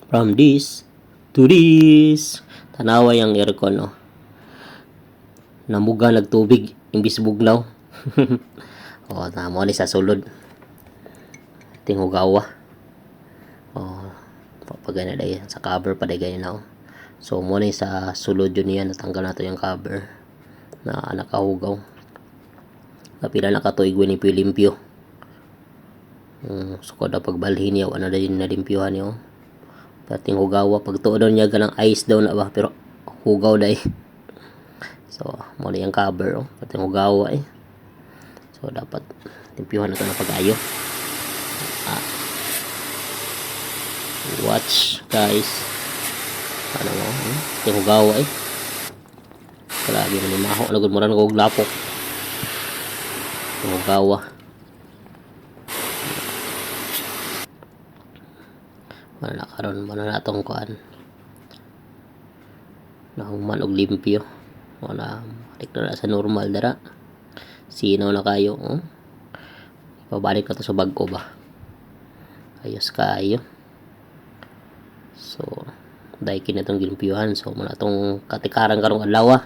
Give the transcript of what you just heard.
From this to this. Tanawa yung aircon, no? Namuga nagtubig imbis bugnaw. O, tamo ni sa sulod. Tingugawa. O, papagana day sa cover pa day ganyan na. So, mo ni sa sulod yun yan. Natanggal na to yung cover na nakahugaw. Kapila nakatuig ni Pilimpyo. So, kada pagbalhin niya, wala na din nalimpyohan niyo. Pating hugawa. Pagtuod daw niya ganang ice daw na ba. Pero, hugaw day. So, mo na yung cover. Pating hugawa eh. So, dapat limpyohan na ito na pag-ayo. Watch, guys. Ano mo? Pating hugawa eh. Kalagi mo ni maho. Nagod mo rin kong lapok. Pating hugawa. Wala karon mo na natong kuan nahuman og limpyo wala balik na sa normal dara sinaw na kayo pabalik na to sa bag-o ba ayos kayo. So dahil kinatong gilimpyuhan so muna itong katikaran karong adlaw